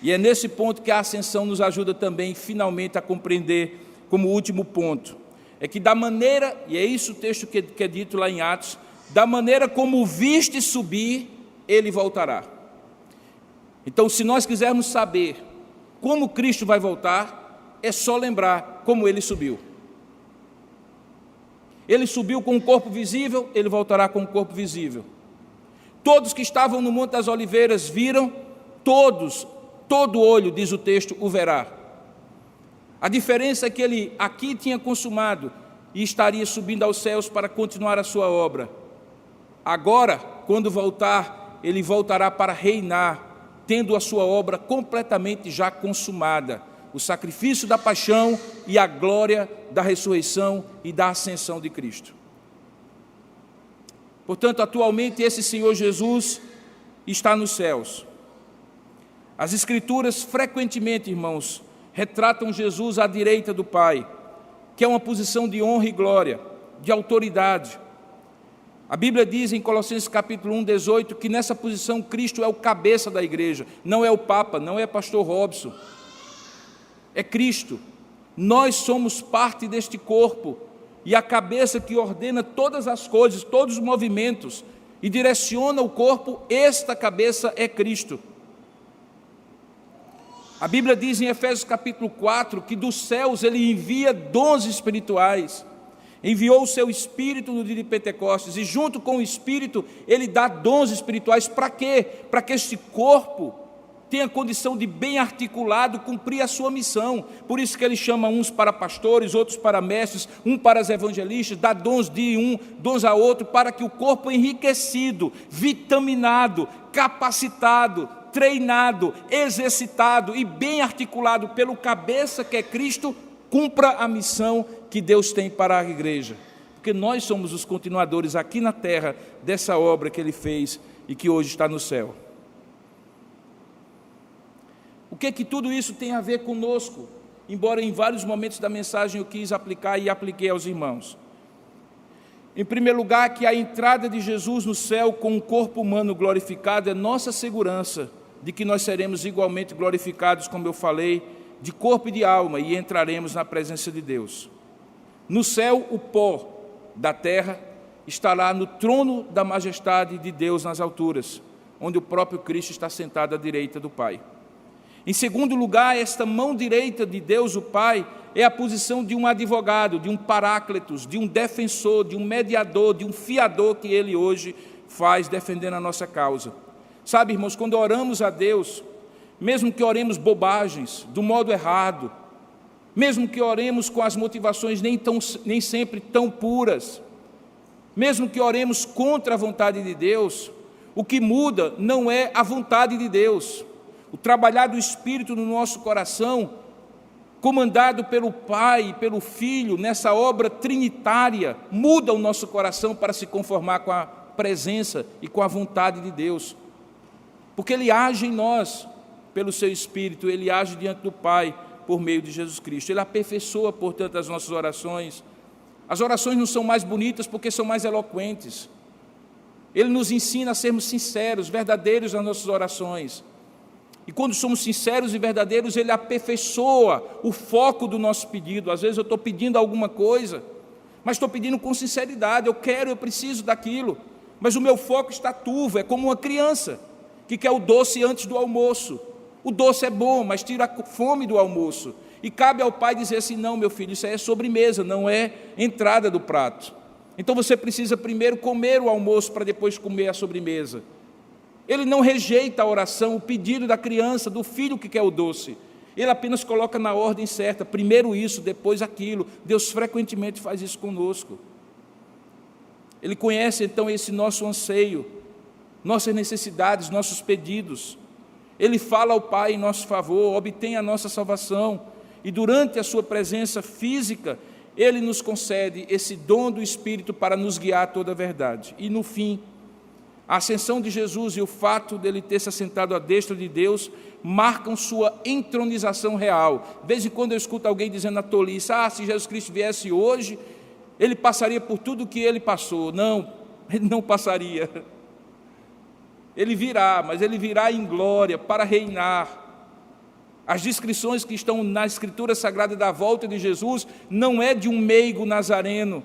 E é nesse ponto que a ascensão nos ajuda também finalmente a compreender como último ponto. É que da maneira, e é isso o texto que é dito lá em Atos, da maneira como o viste subir, ele voltará. Então, se nós quisermos saber como Cristo vai voltar, é só lembrar como ele subiu. Ele subiu com um corpo visível, ele voltará com um corpo visível. Todos que estavam no Monte das Oliveiras viram, todo olho, diz o texto, o verá. A diferença é que ele aqui tinha consumado e estaria subindo aos céus para continuar a sua obra. Agora, quando voltar, ele voltará para reinar, tendo a sua obra completamente já consumada. O sacrifício da paixão e a glória da ressurreição e da ascensão de Cristo. Portanto, atualmente esse Senhor Jesus está nos céus. As Escrituras frequentemente, irmãos, retratam Jesus à direita do Pai, que é uma posição de honra e glória, de autoridade. A Bíblia diz em Colossenses capítulo 1, 18, que nessa posição Cristo é o cabeça da igreja, não é o Papa, não é pastor Robson, é Cristo. Nós somos parte deste corpo, e a cabeça que ordena todas as coisas, todos os movimentos, e direciona o corpo, esta cabeça é Cristo. A Bíblia diz em Efésios capítulo 4, que dos céus ele envia dons espirituais, enviou o seu Espírito no dia de Pentecostes, e junto com o Espírito ele dá dons espirituais, para quê? Para que este corpo tenha condição de bem articulado cumprir a sua missão. Por isso que ele chama uns para pastores, outros para mestres, um para os evangelistas, dá dons de um, dons a outro, para que o corpo enriquecido, vitaminado, capacitado, treinado, exercitado e bem articulado pelo cabeça que é Cristo, cumpra a missão que Deus tem para a igreja. Porque nós somos os continuadores aqui na terra dessa obra que Ele fez e que hoje está no céu. O que é que tudo isso tem a ver conosco? Embora em vários momentos da mensagem eu quis aplicar e apliquei aos irmãos. Em primeiro lugar, que a entrada de Jesus no céu com um corpo humano glorificado é nossa segurança de que nós seremos igualmente glorificados, como eu falei, de corpo e de alma, e entraremos na presença de Deus. No céu, o pó da terra estará no trono da majestade de Deus nas alturas, onde o próprio Cristo está sentado à direita do Pai. Em segundo lugar, esta mão direita de Deus, o Pai, é a posição de um advogado, de um paráclitos, de um defensor, de um mediador, de um fiador que Ele hoje faz defendendo a nossa causa. Sabe, irmãos, quando oramos a Deus, mesmo que oremos bobagens, do modo errado, mesmo que oremos com as motivações nem sempre tão puras, mesmo que oremos contra a vontade de Deus, o que muda não é a vontade de Deus. O trabalhar do Espírito no nosso coração, comandado pelo Pai e pelo Filho, nessa obra trinitária, muda o nosso coração para se conformar com a presença e com a vontade de Deus. Porque Ele age em nós, pelo Seu Espírito, Ele age diante do Pai, por meio de Jesus Cristo. Ele aperfeiçoa, portanto, as nossas orações. As orações não são mais bonitas porque são mais eloquentes. Ele nos ensina a sermos sinceros, verdadeiros nas nossas orações. E quando somos sinceros e verdadeiros, Ele aperfeiçoa o foco do nosso pedido. Às vezes eu estou pedindo alguma coisa, mas estou pedindo com sinceridade, eu preciso daquilo, mas o meu foco está turvo, é como uma criança que quer o doce antes do almoço. O doce é bom, mas tira a fome do almoço. E cabe ao pai dizer assim: não, meu filho, isso aí é sobremesa, não é entrada do prato. Então você precisa primeiro comer o almoço para depois comer a sobremesa. Ele não rejeita a oração, o pedido da criança, do filho que quer o doce. Ele apenas coloca na ordem certa, primeiro isso, depois aquilo. Deus frequentemente faz isso conosco. Ele conhece então esse nosso anseio, nossas necessidades, nossos pedidos. Ele fala ao Pai em nosso favor, obtém a nossa salvação, e durante a sua presença física, Ele nos concede esse dom do Espírito para nos guiar a toda a verdade. E no fim, a ascensão de Jesus e o fato dele ter se assentado à destra de Deus marcam sua entronização real. De vez em quando eu escuto alguém dizendo na tolice: se Jesus Cristo viesse hoje, Ele passaria por tudo o que Ele passou. Não, Ele não passaria. Ele virá, mas Ele virá em glória para reinar. As descrições que estão na Escritura Sagrada da volta de Jesus não é de um meigo nazareno,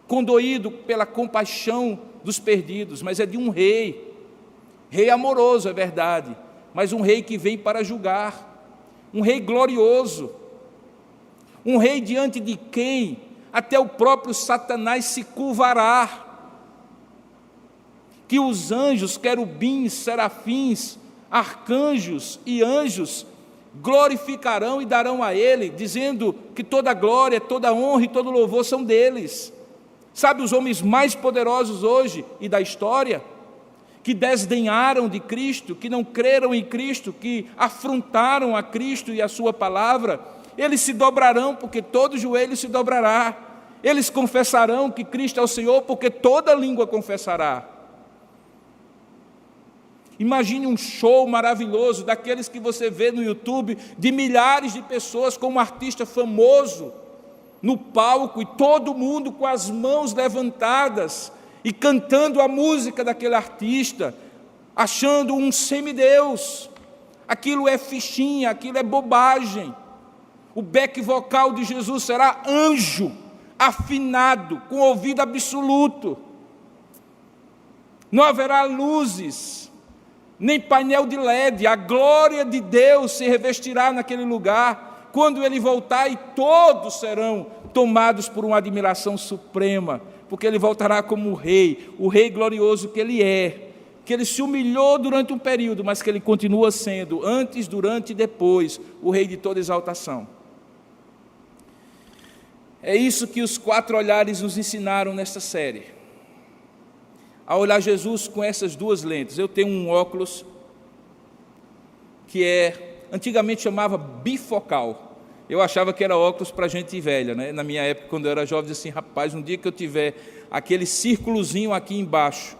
condoído pela compaixão dos perdidos, mas é de um rei amoroso, é verdade, mas um rei que vem para julgar, um rei glorioso, um rei diante de quem até o próprio Satanás se curvará, que os anjos, querubins, serafins, arcanjos e anjos glorificarão e darão a Ele, dizendo que toda glória, toda honra e todo louvor são deles. Sabe, os homens mais poderosos hoje e da história, que desdenharam de Cristo, que não creram em Cristo, que afrontaram a Cristo e a sua palavra, eles se dobrarão, porque todo joelho se dobrará. Eles confessarão que Cristo é o Senhor, porque toda língua confessará. Imagine um show maravilhoso, daqueles que você vê no YouTube, de milhares de pessoas com um artista famoso no palco, e todo mundo com as mãos levantadas e cantando a música daquele artista, achando um semideus. Aquilo é fichinha, aquilo é bobagem. O back vocal de Jesus será anjo, afinado, com ouvido absoluto. Não haverá luzes, nem painel de LED. A glória de Deus se revestirá naquele lugar, quando Ele voltar, e todos serão tomados por uma admiração suprema, porque Ele voltará como o rei glorioso que Ele é, que Ele se humilhou durante um período, mas que Ele continua sendo, antes, durante e depois, o rei de toda exaltação. É isso que os 4 olhares nos ensinaram nesta série, a olhar Jesus com essas duas lentes. Eu tenho um óculos que antigamente chamava bifocal. Eu achava que era óculos para gente velha, né? Na minha época, quando eu era jovem, eu dizia assim: rapaz, um dia que eu tiver aquele círculozinho aqui embaixo,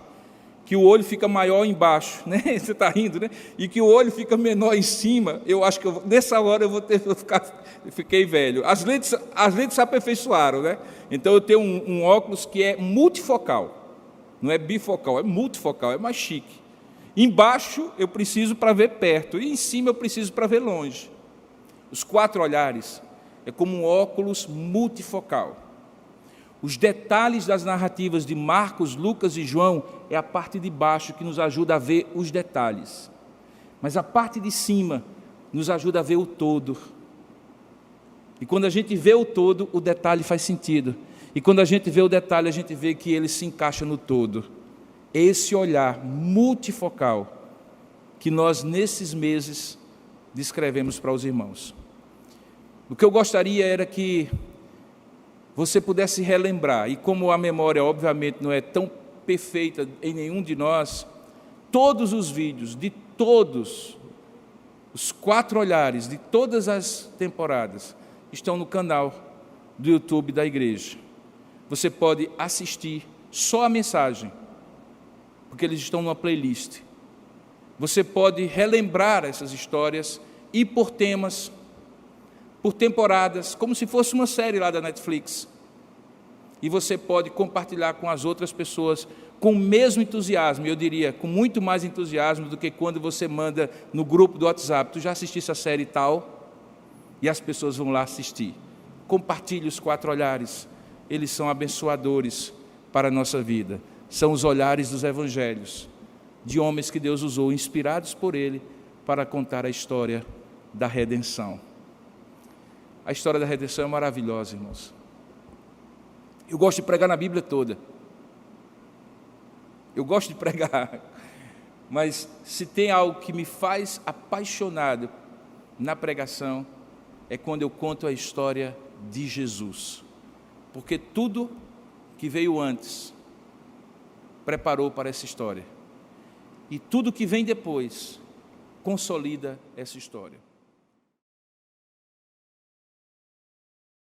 que o olho fica maior embaixo, né? Você está rindo, né? E que o olho fica menor em cima, eu acho que nessa hora eu vou ficar. Fiquei velho. As lentes se aperfeiçoaram, né? Então eu tenho um óculos que é multifocal. Não é bifocal, é multifocal, é mais chique. Embaixo eu preciso para ver perto, e em cima eu preciso para ver longe. Os 4 olhares é como um óculos multifocal. Os detalhes das narrativas de Marcos, Lucas e João é a parte de baixo que nos ajuda a ver os detalhes. Mas a parte de cima nos ajuda a ver o todo. E quando a gente vê o todo, o detalhe faz sentido. E quando a gente vê o detalhe, a gente vê que ele se encaixa no todo. Esse olhar multifocal que nós, nesses meses, descrevemos para os irmãos. O que eu gostaria era que você pudesse relembrar, e como a memória, obviamente, não é tão perfeita em nenhum de nós, todos os vídeos de todos os 4 olhares de todas as temporadas estão no canal do YouTube da igreja. Você pode assistir só a mensagem, porque eles estão numa playlist. Você pode relembrar essas histórias e por temas, por temporadas, como se fosse uma série lá da Netflix. E você pode compartilhar com as outras pessoas com o mesmo entusiasmo, eu diria, com muito mais entusiasmo do que quando você manda no grupo do WhatsApp: tu já assististe a série tal? E as pessoas vão lá assistir. Compartilhe os 4 olhares, eles são abençoadores para a nossa vida. São os olhares dos evangelhos, de homens que Deus usou, inspirados por Ele, para contar a história da redenção. A história da redenção é maravilhosa, irmãos. Eu gosto de pregar na Bíblia toda. Eu gosto de pregar, mas se tem algo que me faz apaixonado na pregação, é quando eu conto a história de Jesus. Porque tudo que veio antes preparou para essa história. E tudo que vem depois consolida essa história.